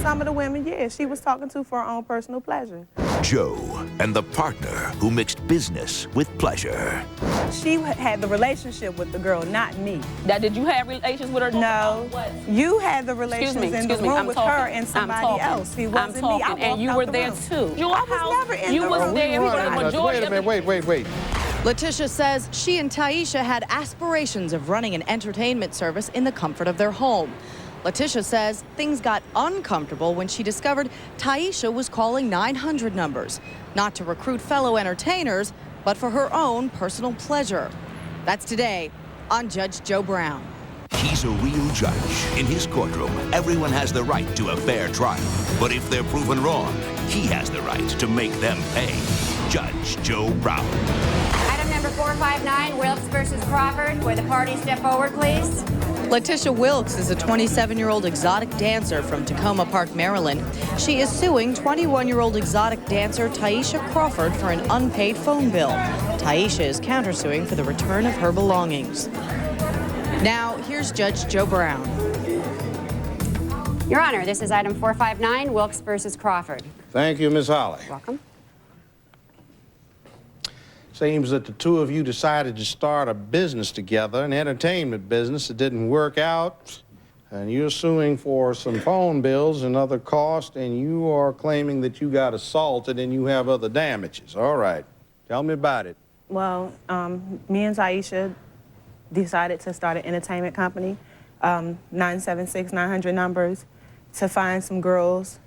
Some of the women, yeah, she was talking to for her own personal pleasure. Joe and the partner who mixed business with pleasure. She had the relationship with the girl, not me. That did you have relations with her? No. You had the relations in the room with her and somebody else. He wasn't me. And you were there too. I was never in the room. You was there for the majority Wait a minute, wait. Letitia says she and Taisha had aspirations of running an entertainment service in the comfort of their home. Letitia says things got uncomfortable when she discovered Taisha was calling 900 numbers, not to recruit fellow entertainers, but for her own personal pleasure. That's today on Judge Joe Brown. He's a real judge. In his courtroom, everyone has the right to a fair trial. But if they're proven wrong, he has the right to make them pay. Judge Joe Brown. Item number 459, Wilkes versus Crawford. Will the parties step forward, please? Letitia Wilkes is a 27-year-old exotic dancer from Tacoma Park, Maryland. She is suing 21-year-old exotic dancer Taisha Crawford for an unpaid phone bill. Taisha is countersuing for the return of her belongings. Now, here's Judge Joe Brown. Your Honor, this is item 459, Wilkes versus Crawford. Thank you, Ms. Holly. Welcome. Seems that the two of you decided to start a business together, an entertainment business that didn't work out, and you're suing for some phone bills and other costs, and you are claiming that you got assaulted and you have other damages. All right. Tell me about it. Well, me and Taisha decided to start an entertainment company, 976-900 numbers, to find some girls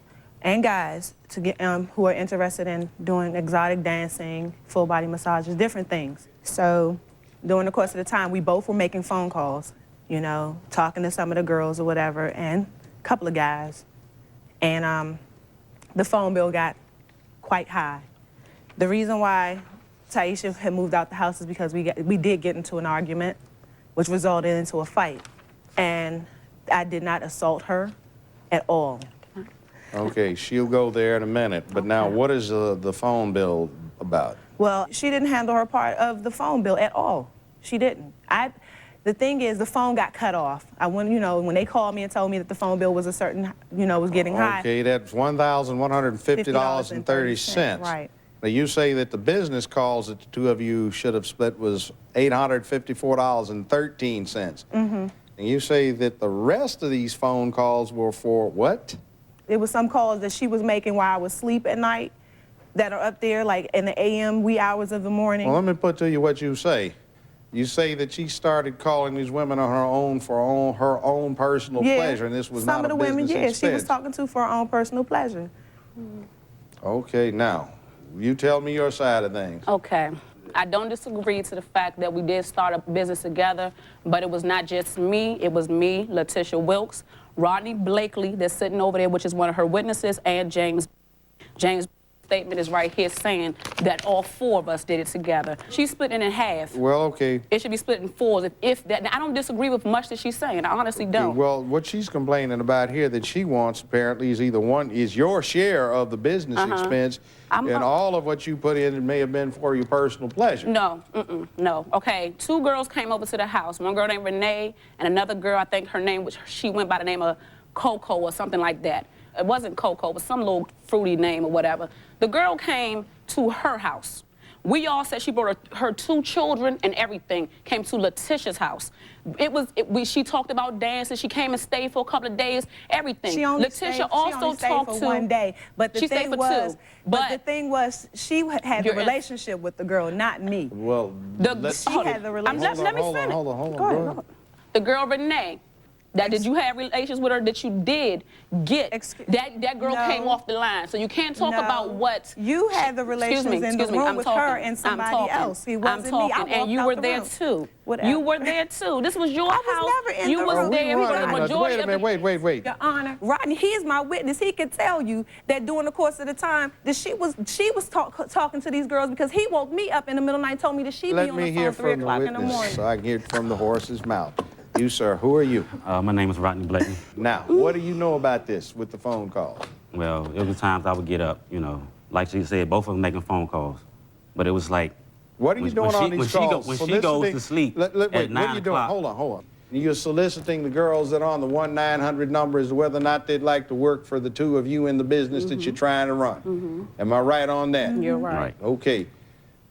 and guys to get who are interested in doing exotic dancing, full body massages, different things. So during the course of the time, we both were making phone calls, you know, talking to some of the girls or whatever, and a couple of guys. And the phone bill got quite high. The reason why Taisha had moved out the house is because we did get into an argument, which resulted into a fight. And I did not assault her at all. Okay, she'll go there in a minute, but now what is the phone bill about? Well, she didn't handle her part of the phone bill at all. She didn't. The thing is, the phone got cut off. When they called me and told me that the phone bill was a certain, was getting high. Okay, that's $1,150.30. Right. Now, you say that the business calls that the two of you should have split was $854.13. Mm-hmm. And you say that the rest of these phone calls were for what? It was some calls that she was making while I was asleep at night that are up there, like in the AM wee hours of the morning. Well, let me put to you what you say. You say that she started calling these women on her own for her own personal pleasure, and this was not a business expense. Some of the women, yeah, she was talking to for her own personal pleasure. Okay, now, you tell me your side of things. Okay. I don't disagree to the fact that we did start a business together, but it was not just me. It was me, Letitia Wilkes, Rodney Blakely, that's sitting over there, which is one of her witnesses, and James. James' statement is right here saying that all four of us did it together. She's split it in half. Well, okay. It should be split in fours if that. Now, I don't disagree with much that she's saying. I honestly don't. Well, what she's complaining about here that she wants apparently is is your share of the business expense, and all of what you put in, it may have been for your personal pleasure. No, no. Okay, two girls came over to the house. One girl named Renee and another girl, I think her name, she went by the name of Coco or something like that. It wasn't Coco, but some little fruity name or whatever. The girl came to her house. We all said she brought her two children and everything, came to Letitia's house. She talked about dancing. She came and stayed for a couple of days, everything. She only Letitia stayed, also she only talked stayed for to one day. But the thing was, the thing was, she had the relationship with the girl, not me. Well, she had the relationship. Let me finish. Hold on. Go ahead. The girl Renee. Did you have relations with her that you did get? That girl came off the line. So you can't talk about what... You had the relations in the room with her and somebody else. It wasn't me. And you were there too. Whatever. You were there too. This was your house. I was never in you the was room. there. Wait a minute, wait. Your Honor, Rodney, he is my witness. He could tell you that during the course of the time that she was talking to these girls because he woke me up in the middle of the night and told me that she'd be on the phone 3 o'clock in the morning. So I can hear it from the horse's mouth. You, sir, who are you? My name is Rodney Blakely. Now, what do you know about this with the phone call? Well, it was times I would get up, like she said, both of them making phone calls. But it was like... What are you doing on these calls? When she goes to sleep at 9 o'clock... Hold on. you're soliciting the girls that are on the 1-900 number as to whether or not they'd like to work for the two of you in the business that you're trying to run. Am I right on that? You're right. Okay.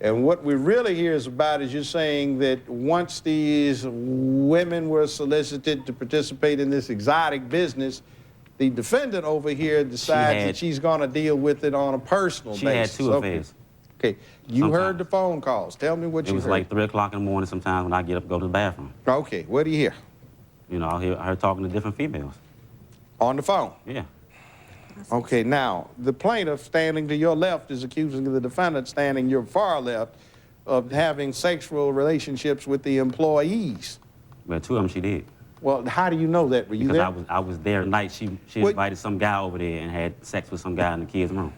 And what we really hear is about is you're saying that once these women were solicited to participate in this exotic business, the defendant over here decides that she's going to deal with it on a personal basis. She had 2 affairs. Okay. You heard the phone calls. Tell me what you heard. It was like 3 o'clock in the morning sometimes when I get up and go to the bathroom. Okay. What do you hear? You know, I hear her talking to different females. On the phone? Yeah. Okay, now, the plaintiff standing to your left is accusing the defendant standing your far left of having sexual relationships with the employees. Well, 2 of them she did. Well, how do you know that? Were you there? Because I was there at night. She invited some guy over there and had sex with some guy in the kids' room.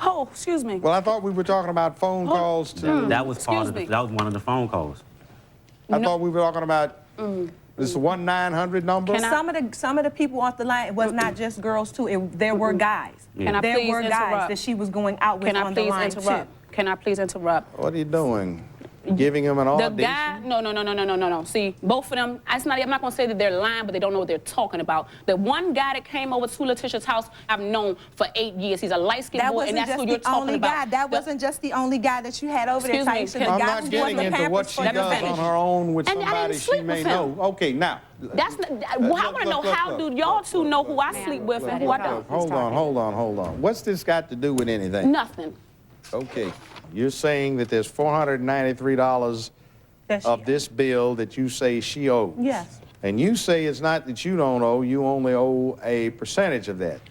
Oh, excuse me. Well, I thought we were talking about phone calls to... That was part of that was one of the phone calls. I thought we were talking about this 1-900 number. Some of the people off the line, it was not just girls too. There were guys. Can I there please were interrupt? guys that she was going out with on the line too. Can I please interrupt? What are you doing? Giving him an The audition? guy, no. See, both of them, I'm not going to say that they're lying, but they don't know what they're talking about. The one guy that came over to Letitia's house, I've known for 8 years. He's a light-skinned boy, and that's who you're talking about. That wasn't just the only guy that you had over there, Taisha. I'm not getting into what she does on her own with somebody she may know. Okay, now. That's not, I want to know how do y'all two know who I sleep with and who I don't? Hold on. What's this got to do with anything? Nothing. Okay. You're saying that there's $493 of this bill that you say she owes. Yes. And you say it's not that you don't owe, you only owe a percentage of that.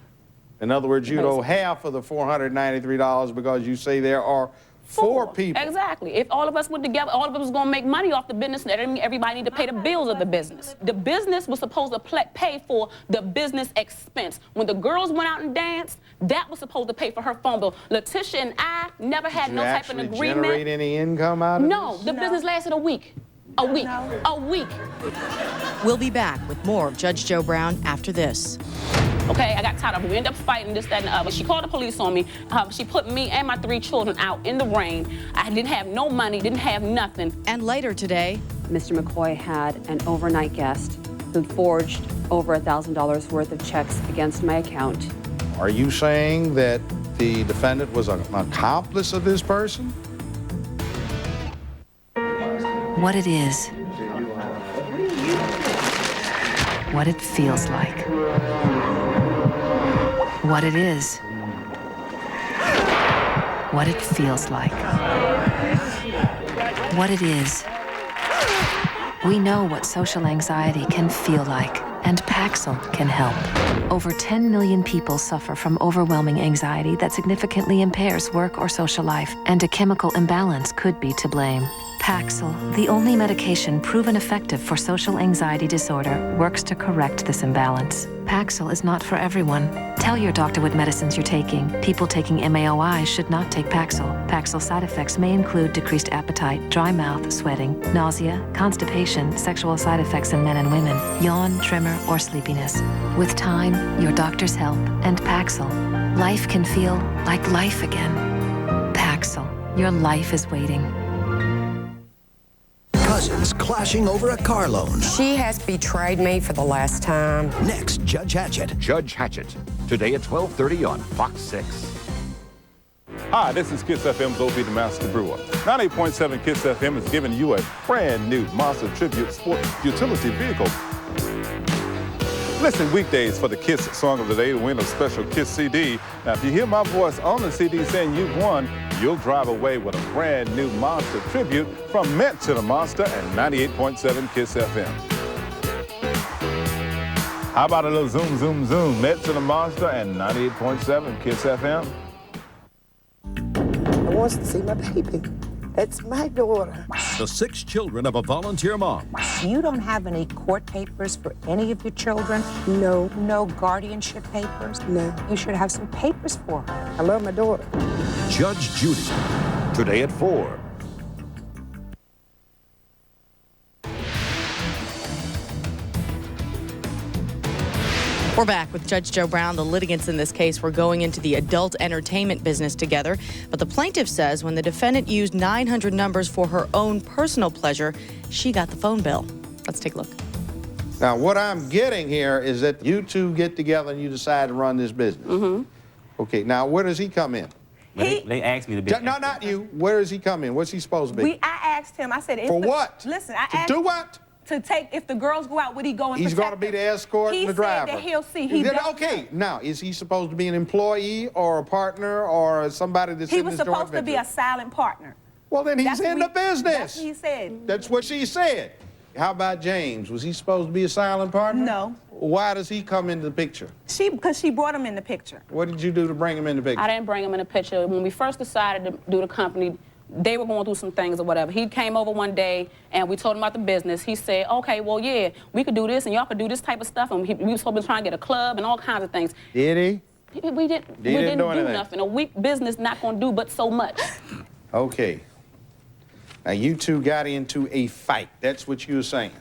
In other words, you'd owe half of the $493 because you say there are 4 people. Exactly. If all of us went together, all of us was going to make money off the business, that didn't mean everybody need to pay the bills of the business. The business was supposed to pay for the business expense. When the girls went out and danced, that was supposed to pay for her phone bill. Letitia and I never had no type of agreement. Did you actually generate any income out of this? No, the business lasted a week. A week. We'll be back with more of Judge Joe Brown after this. Okay, I got tired of it. We ended up fighting this, that, and the other. She called the police on me. She put me and my 3 children out in the rain. I didn't have no money, didn't have nothing. And later today, Mr. McCoy had an overnight guest who forged over $1,000 worth of checks against my account. Are you saying that the defendant was an accomplice of this person? What it is. What it feels like. What it is. What it feels like. What it is. We know what social anxiety can feel like, and Paxil can help. Over 10 million people suffer from overwhelming anxiety that significantly impairs work or social life, and a chemical imbalance could be to blame. Paxil, the only medication proven effective for social anxiety disorder, works to correct this imbalance. Paxil is not for everyone. Tell your doctor what medicines you're taking. People taking MAOI should not take Paxil. Paxil side effects may include decreased appetite, dry mouth, sweating, nausea, constipation, sexual side effects in men and women, yawn, tremor, or sleepiness. With time, your doctor's help, and Paxil, life can feel like life again. Paxil, your life is waiting. Cousins clashing over a car loan. She has betrayed me for the last time. Next, Judge Hatchett. Judge Hatchett, today at 12:30 on Fox 6. Hi, this is Kiss FM's OB the Master Brewer. 98.7 Kiss FM is giving you a brand new Monster Tribute Sport Utility Vehicle. Listen weekdays for the Kiss Song of the Day to win a special Kiss CD. Now, if you hear my voice on the CD saying you've won, you'll drive away with a brand new Monster Tribute from Mint to the Monster and 98.7 Kiss FM. How about a little zoom, zoom, zoom? Mint to the Monster and 98.7 Kiss FM. I want to see my baby. It's my daughter. The 6 children of a volunteer mom. You don't have any court papers for any of your children? No. No guardianship papers? No. You should have some papers for her. I love my daughter. Judge Judy. Today at 4. We're back with Judge Joe Brown. The litigants in this case were going into the adult entertainment business together, but the plaintiff says when the defendant used 900 numbers for her own personal pleasure, she got the phone bill. Let's take a look. Now, what I'm getting here is that you two get together and you decide to run this business. Mm-hmm. Okay, now where does he come in? They asked me to be. No, not you. Where does he come in? What's he supposed to be? I asked him, I said, For what? Listen, I To asked do what? To take, if the girls go out, would he go and He's going to be the escort and the driver. He said that he'll see. He does okay, now, is he supposed to be an employee or a partner or somebody that's in this joint venture? He was supposed to be a silent partner. Well, then he's in the business. That's what he said. That's what she said. How about James? Was he supposed to be a silent partner? No. Why does he come into the picture? Because she brought him in the picture. What did you do to bring him in the picture? I didn't bring him in the picture. When we first decided to do the company, they were going through some things or whatever. He came over one day, and we told him about the business. He said, okay, well, yeah, we could do this, and y'all could do this type of stuff. And we were supposed to try and get a club and all kinds of things. Did he? We didn't do nothing. A weak business not going to do but so much. Okay. Now, you two got into a fight. That's what you were saying.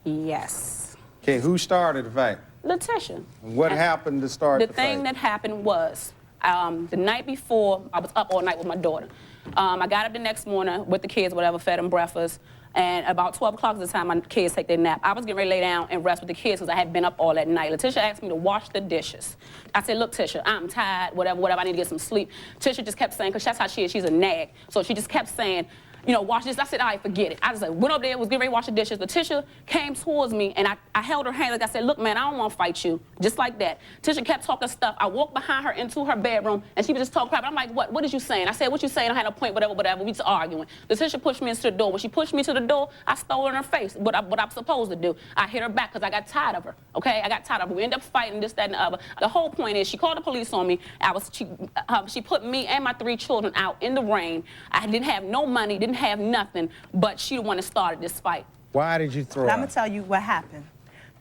Yes. Okay, who started the fight? Letitia. What happened to start the fight? The thing that happened was, the night before, I was up all night with my daughter. I got up the next morning with the kids, whatever, fed them breakfast, and about 12 o'clock is the time my kids take their nap. I was getting ready to lay down and rest with the kids because I had been up all that night. Letitia asked me to wash the dishes. I said, look, Tisha, I'm tired, whatever, I need to get some sleep. Tisha just kept saying, because that's how she is, she's a nag, so she just kept saying, you know, wash this. I said, all right, forget it. I just went up there, was getting ready to wash the dishes. Letitia came towards me, and I held her hand. Like I said, look, man, I don't want to fight you. Just like that. Tisha kept talking stuff. I walked behind her into her bedroom, and she was just talking crap. I'm like, what is you saying? I said, what you saying? I had a point, whatever. We just arguing. Letitia pushed me into the door. When she pushed me to the door, I stole her in her face, what I'm supposed to do. I hit her back because I got tired of her, okay? I got tired of her. We ended up fighting, this, that, and the other. The whole point is she called the police on me. She put me and my 3 children out in the rain. I didn't have no money, didn't have nothing. But she the one that started this fight. Why did you throw her? I'm going to tell you what happened.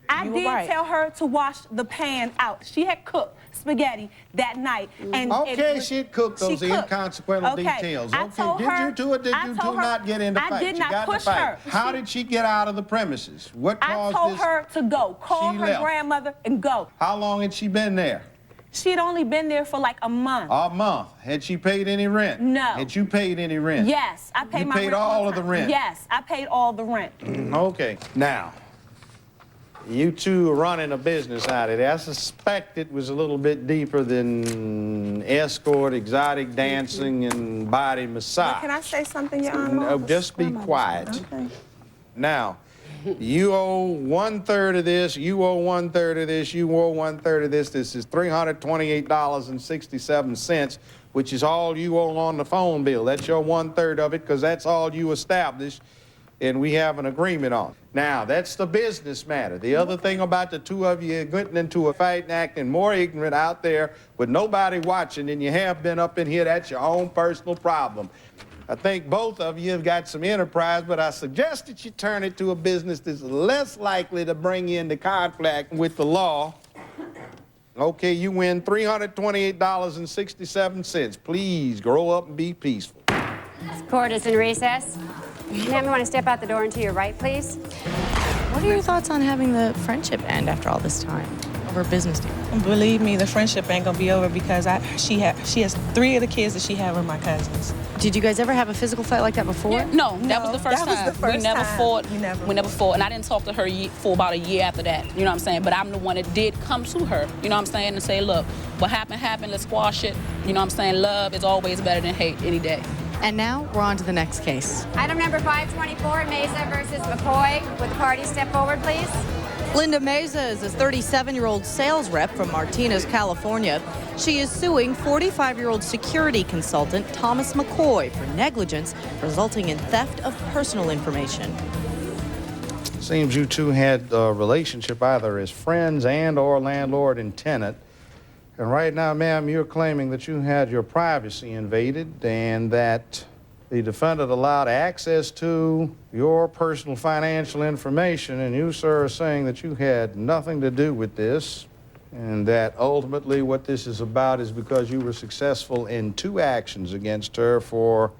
I did tell her to wash the pan out. She had cooked spaghetti that night. And she had cooked those inconsequential details. Did you two or did you two not get into fight? I did not push her. How did she get out of the premises? What caused this? I told her to go. Call her grandmother and go. How long had she been there? She had only been there for like a month. A month. Had she paid any rent? No. Had you paid any rent? Yes, I paid my rent. You paid all of the rent? Yes, I paid all the rent. Okay. Now, you two are running a business out of there. I suspect it was a little bit deeper than escort, exotic dancing, and body massage. But can I say something, Your Honor? No, just be quiet. Okay. Now, you owe 1/3 of this, you owe 1/3 of this, you owe 1/3 of this. This is $328.67, which is all you owe on the phone bill. That's your 1/3 of it, because that's all you established, and we have an agreement on. Now, that's the business matter. The other thing about the two of you getting into a fight and acting more ignorant out there with nobody watching than you have been up in here, that's your own personal problem. I think both of you have got some enterprise, but I suggest that you turn it to a business that's less likely to bring you into conflict with the law. Okay, you win $328.67. Please grow up and be peaceful. This court is in recess. Ma'am, you want to step out the door and to your right, please? What are your thoughts on having the friendship end after all this time over business deal? Believe me, the friendship ain't gonna be over because she has 3 of the kids that she had with my cousins. Did you guys ever have a physical fight like that before? Yeah, no, that was the first time. We never fought. We never fought. And I didn't talk to her for about a year after that. You know what I'm saying? But I'm the one that did come to her, you know what I'm saying, and say, look, what happened, let's squash it. You know what I'm saying? Love is always better than hate any day. And now we're on to the next case. Item number 524, Mesa versus McCoy. Would the parties step forward, please? Linda Mesa is a 37-year-old sales rep from Martinez, California. She is suing 45-year-old security consultant Thomas McCoy for negligence resulting in theft of personal information. Seems you two had a relationship either as friends and or landlord and tenant. And right now, ma'am, you're claiming that you had your privacy invaded and that the defendant allowed access to your personal financial information, and you, sir, are saying that you had nothing to do with this, and that ultimately what this is about is because you were successful in 2 actions against her for,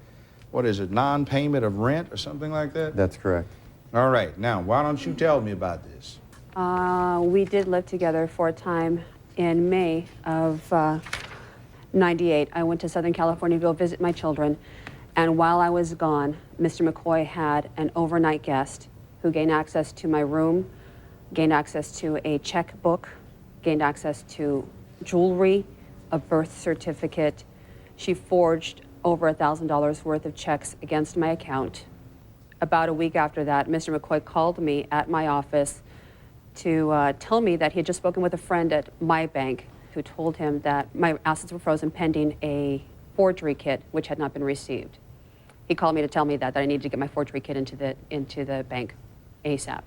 what is it, non-payment of rent or something like that? That's correct. All right. Now, why don't you tell me about this? We did live together for a time in May of '98. I went to Southern California to go visit my children, and while I was gone, Mr. McCoy had an overnight guest who gained access to my room, gained access to a checkbook, gained access to jewelry, a birth certificate. She forged over $1,000 worth of checks against my account. About a week after that, Mr. McCoy called me at my office to tell me that he had just spoken with a friend at my bank who told him that my assets were frozen pending a forgery kit which had not been received. He called me to tell me that I needed to get my forgery kit into the bank ASAP,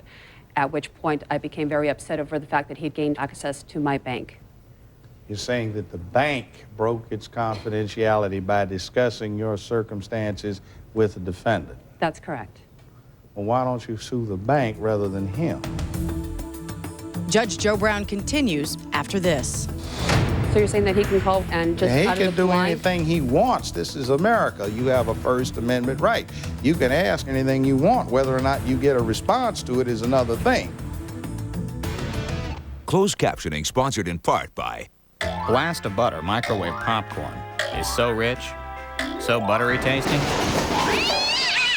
at which point I became very upset over the fact that he'd gained access to my bank. You're saying that the bank broke its confidentiality by discussing your circumstances with the defendant. That's correct. Well, why don't you sue the bank rather than him? Judge Joe Brown continues after this. So you're saying that he can call and just He out of can the do blind? anything he wants. This is America. You have a First Amendment right. You can ask anything you want. Whether or not you get a response to it is another thing. Closed captioning sponsored in part by Blast of Butter microwave popcorn is so rich, so buttery tasting.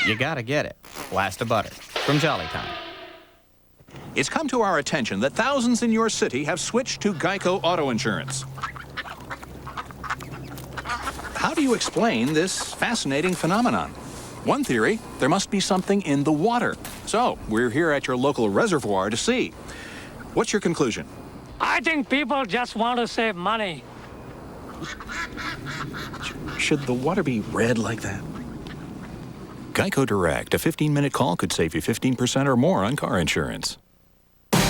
You gotta get it. Blast of Butter from Jolly Time. It's come to our attention that thousands in your city have switched to Geico Auto Insurance. How do you explain this fascinating phenomenon? One theory, there must be something in the water. So, we're here at your local reservoir to see. What's your conclusion? I think people just want to save money. Should the water be red like that? Geico Direct, a 15-minute call could save you 15% or more on car insurance.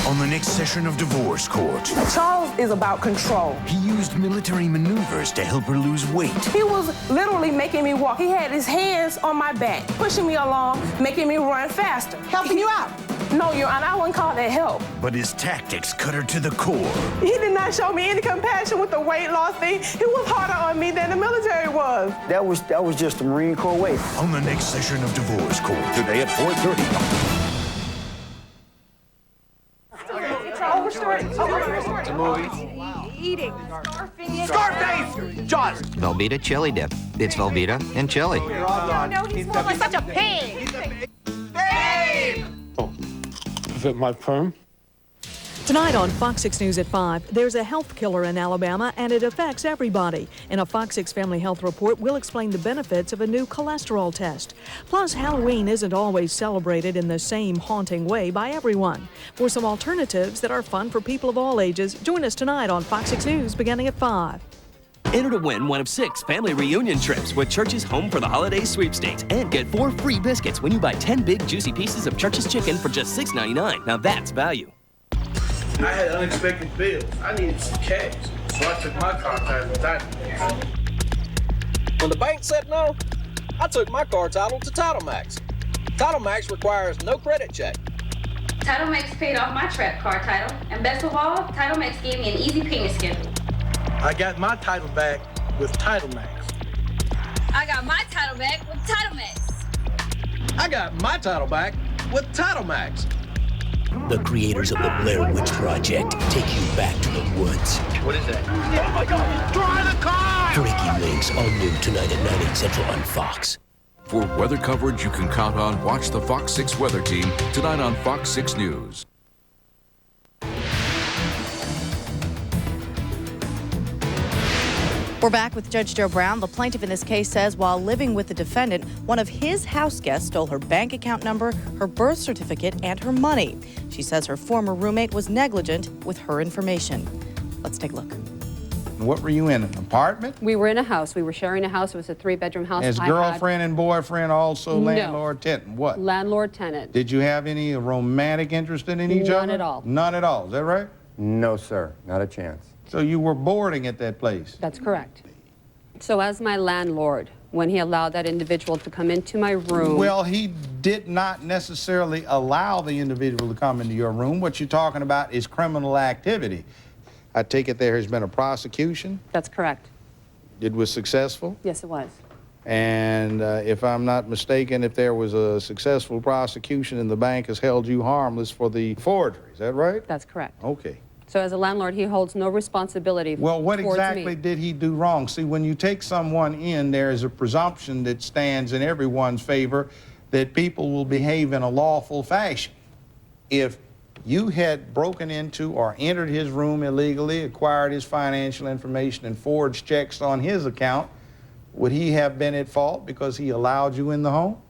On the next session of divorce court, Charles is about control. he used military maneuvers to help her lose weight. He was literally making me walk. He had his hands on my back, pushing me along, making me run faster. Helping you out? No, Your Honor, I wouldn't call that help. But his tactics cut her to the core. He did not show me any compassion with the weight loss thing. He was harder on me than the military was. That was just the Marine Corps way. On the next session of divorce court, Today at 4:30. It's a movie. Eating. Scarface! Jaws! Velveeta chili dip. It's Velveeta and chili. No, he smells like such a pig. Is it my perm? Tonight on Fox 6 News at 5, there's a health killer in Alabama, and it affects everybody. In a Fox 6 Family Health Report, we'll explain the benefits of a new cholesterol test. Plus, Halloween isn't always celebrated in the same haunting way by everyone. For some alternatives that are fun for people of all ages, join us tonight on Fox 6 News beginning at 5. Enter to win one of 6 family reunion trips with Church's Home for the Holidays sweepstakes and get 4 free biscuits when you buy 10 big juicy pieces of Church's chicken for just $6.99. Now that's value. I had unexpected bills. I needed some cash, so I took my car title to Title Max. When the bank said no, I took my car title to Title Max. Title Max requires no credit check. Title Max paid off my trap car title, and best of all, Title Max gave me an easy payment schedule. I got my title back with Title Max. I got my title back with Title Max. I got my title back with Title Max. The creators of the Blair Witch Project take you back to the woods. What is that? Oh my God! Drive the car! Freaky Links, all new tonight at 9, 8 Central on Fox. For weather coverage you can count on, watch the Fox 6 Weather Team tonight on Fox 6 News. We're back with Judge Joe Brown. The plaintiff in this case says while living with the defendant, one of his house guests stole her bank account number, her birth certificate, and her money. She says her former roommate was negligent with her information. Let's take a look. What were you in, an apartment? We were in a house. We were sharing a house. It was a 3-bedroom house. As girlfriend and boyfriend, also landlord, tenant. What? Landlord, tenant. Did you have any romantic interest in each other? None at all. None at all. Is that right? No, sir. Not a chance. So you were boarding at that place? That's correct. So as my landlord, when he allowed that individual to come into my room... Well, he did not necessarily allow the individual to come into your room. What you're talking about is criminal activity. I take it there has been a prosecution? That's correct. It was successful? Yes, it was. And if I'm not mistaken, if there was a successful prosecution and the bank has held you harmless for the forgery. Is that right? That's correct. Okay. So as a landlord, he holds no responsibility Well, what towards exactly me. did he do wrong? See, when you take someone in, there is a presumption that stands in everyone's favor that people will behave in a lawful fashion. If you had broken into or entered his room illegally, acquired his financial information, and forged checks on his account, would he have been at fault because he allowed you in the home?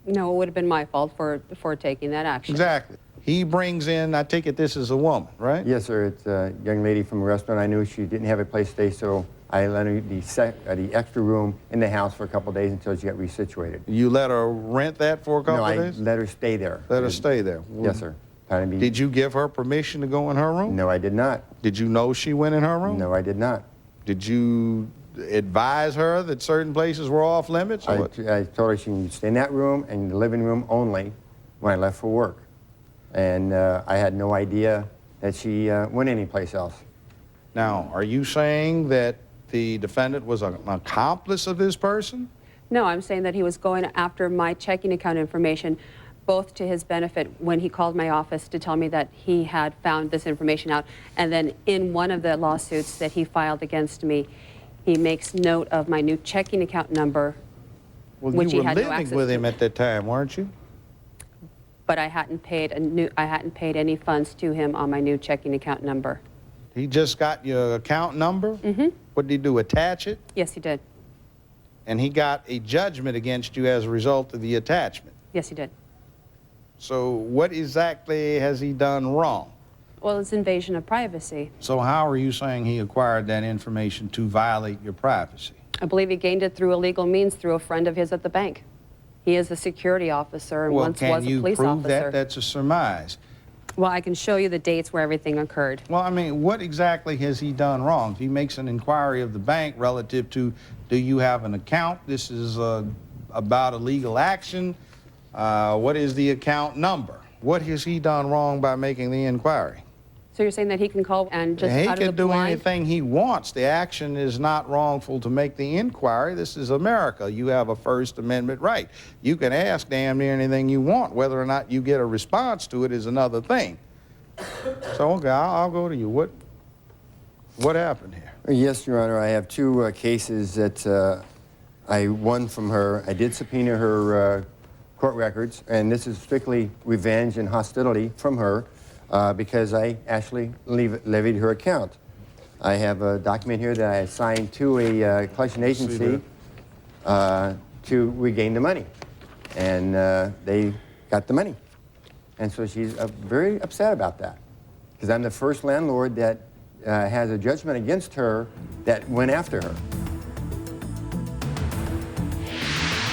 No, it would have been my fault for taking that action. Exactly. He brings in, I take it this is a woman, right? Yes, sir. It's a young lady from a restaurant. I knew she didn't have a place to stay, so I let her the extra room in the house for a couple of days until she got resituated. You let her rent that for a couple of days? No, I let her stay there. Let her stay there? Yes, sir. Did you give her permission to go in her room? No, I did not. Did you know she went in her room? No, I did not. Did you advise her that certain places were off limits? I told her she could stay in that room and the living room only when I left for work. And I had no idea that she went anyplace else. Now, are you saying that the defendant was an accomplice of this person? No, I'm saying that he was going after my checking account information, both to his benefit when he called my office to tell me that he had found this information out, and then in one of the lawsuits that he filed against me, he makes note of my new checking account number, which he had no access to. You were living with him at that time, weren't you? But I hadn't paid any funds to him on my new checking account number. He just got your account number? Mm-hmm. What did he do, attach it? Yes, he did. And he got a judgment against you as a result of the attachment? Yes, he did. So what exactly has he done wrong? Well, it's invasion of privacy. So how are you saying he acquired that information to violate your privacy? I believe he gained it through illegal means through a friend of his at the bank. He is a security officer and once was a police officer. Well, can you prove that? That's a surmise. Well, I can show you the dates where everything occurred. Well, I mean, what exactly has he done wrong? If he makes an inquiry of the bank relative to, do you have an account? This is about a legal action. What is the account number? What has he done wrong by making the inquiry? So you're saying that he can call and just He out of the can do blind? anything he wants. The action is not wrongful to make the inquiry. This is America. You have a First Amendment right. You can ask damn near anything you want. Whether or not you get a response to it is another thing. So, okay, I'll go to you. What happened here? Yes, Your Honor. I have two cases that I won from her. I did subpoena her court records, and this is strictly revenge and hostility from her. Because I actually levied her account. I have a document here that I signed to a collection agency to regain the money. And they got the money. And so she's very upset about that. Because I'm the first landlord that has a judgment against her that went after her.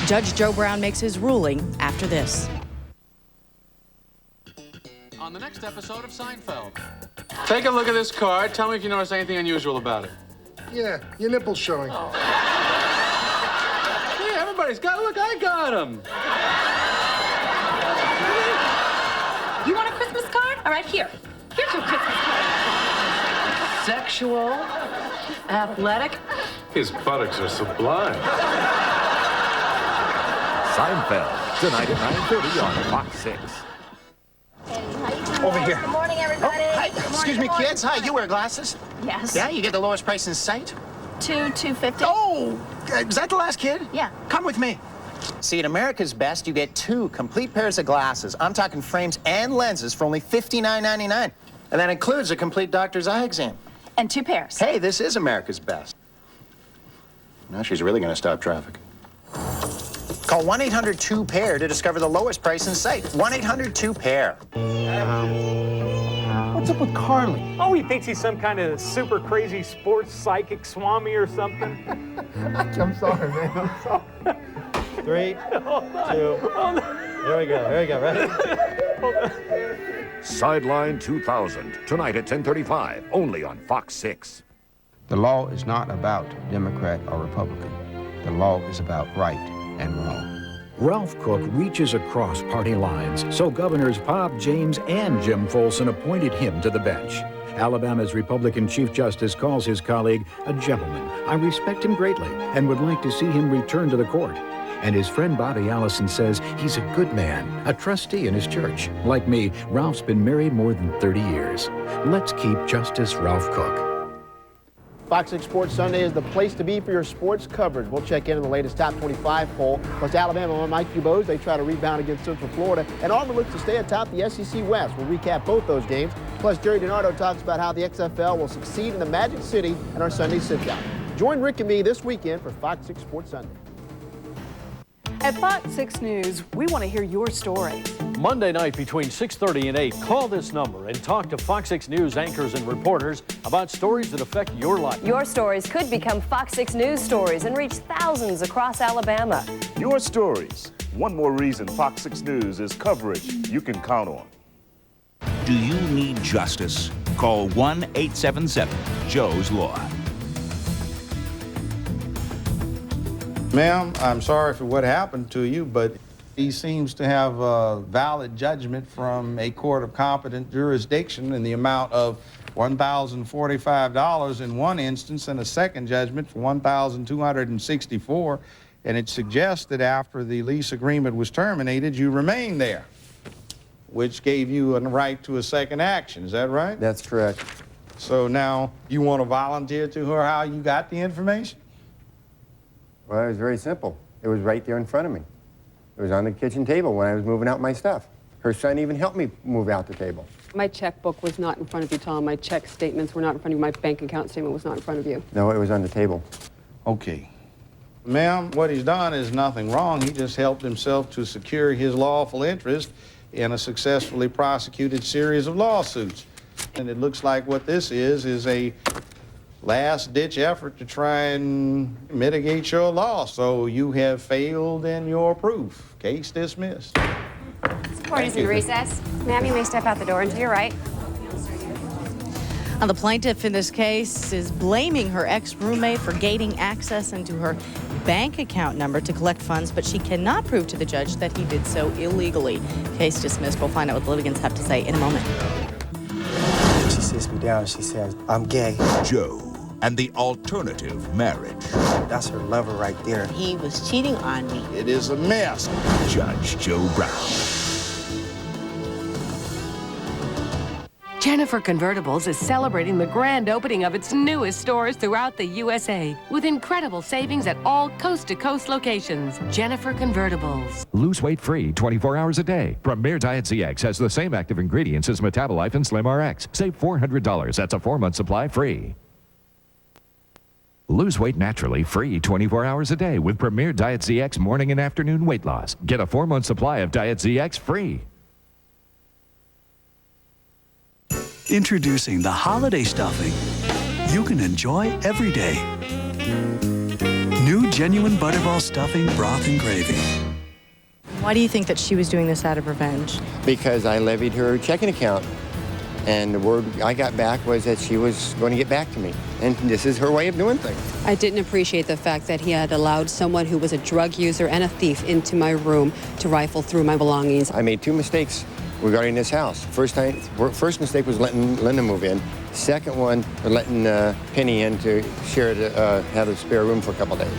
Judge Joe Brown makes his ruling after this. On the next episode of Seinfeld. Take a look at this card. Tell me if you notice anything unusual about it. Yeah, your nipple's showing. Oh. Hey, everybody's got a look. I got them. You want a Christmas card? All right, here. Here's your Christmas card. Sexual, athletic. His buttocks are sublime. Seinfeld, tonight at 9:30 on Fox 6. Over here. Good morning, everybody. Oh, hi. Good morning, Excuse me, good morning. kids. Hi, you wear glasses? Yes. Yeah, you get the lowest price in sight? $2.50. Oh, is that the last kid? Yeah. Come with me. See, at America's Best, you get 2 complete pairs of glasses. I'm talking frames and lenses for only $59.99. And that includes a complete doctor's eye exam. And 2 pairs. Hey, this is America's Best. Now she's really going to stop traffic. Call 1-800-2-PAIR to discover the lowest price in sight. 1-800-2-PAIR. What's up with Carly? Oh, he thinks he's some kind of super crazy sports psychic swami or something. I'm sorry, man. I'm sorry. 3, 2, Here we go. Ready? Sideline 2000, tonight at 10:35, only on Fox 6. The law is not about Democrat or Republican. The law is about right and wrong. Ralph Cook reaches across party lines, so Governors Bob, James, and Jim Folson appointed him to the bench. Alabama's Republican Chief Justice calls his colleague a gentleman. I respect him greatly and would like to see him return to the court. And his friend Bobby Allison says he's a good man, a trustee in his church. Like me, Ralph's been married more than 30 years. Let's keep Justice Ralph Cook. Fox 6 Sports Sunday is the place to be for your sports coverage. We'll check in on the latest top 25 poll. Plus Alabama on Mike Dubose, they try to rebound against Central Florida. And Auburn looks to stay atop the SEC West. We'll recap both those games. Plus Jerry DiNardo talks about how the XFL will succeed in the Magic City in our Sunday sit-down. Join Rick and me this weekend for Fox 6 Sports Sunday. At Fox 6 News, we want to hear your story. Monday night between 6:30 and 8, call this number and talk to Fox 6 News anchors and reporters about stories that affect your life. Your stories could become Fox 6 News stories and reach thousands across Alabama. Your stories. One more reason Fox 6 News is coverage you can count on. Do you need justice? Call 1-877-JOE'S-Law. Ma'am, I'm sorry for what happened to you, but he seems to have a valid judgment from a court of competent jurisdiction in the amount of $1,045 in one instance and a second judgment for $1,264. And it suggests that after the lease agreement was terminated, you remained there, which gave you a right to a second action. Is that right? That's correct. So now you want to volunteer to her how you got the information? Well, it was very simple. It was right there in front of me. It was on the kitchen table when I was moving out my stuff. Her son even helped me move out the table. My checkbook was not in front of you, Tom. My check statements were not in front of you. My bank account statement was not in front of you. No, it was on the table. Okay. Ma'am, what he's done is nothing wrong. He just helped himself to secure his lawful interest in a successfully prosecuted series of lawsuits. And it looks like what this is a last-ditch effort to try and mitigate your loss. So you have failed in your proof. Case dismissed. Court is in recess. Ma'am, you may step out the door and to your right. Now, the plaintiff in this case is blaming her ex-roommate for gaining access into her bank account number to collect funds, but she cannot prove to the judge that he did so illegally. Case dismissed. We'll find out what the litigants have to say in a moment. She sits me down and she says, I'm gay. Joe and the alternative marriage. That's her lover right there. He was cheating on me. It is a mess. Judge Joe Brown. Jennifer Convertibles is celebrating the grand opening of its newest stores throughout the USA with incredible savings at all coast-to-coast locations. Jennifer Convertibles. Lose weight free 24 hours a day. Premier Diet ZX has the same active ingredients as Metabolife and Slim RX. Save $400. That's a 4-month supply free. Lose weight naturally free 24 hours a day with Premier Diet ZX morning and afternoon weight loss. Get a 4-month supply of Diet ZX free. Introducing the holiday stuffing you can enjoy every day. New genuine Butterball stuffing, broth, and gravy. Why do you think that she was doing this out of revenge? Because I levied her checking account. And the word I got back was that she was going to get back to me. And this is her way of doing things. I didn't appreciate the fact that he had allowed someone who was a drug user and a thief into my room to rifle through my belongings. I made 2 mistakes regarding this house. First mistake was letting Linda move in. Second one, letting Penny in to share have a spare room for a couple days.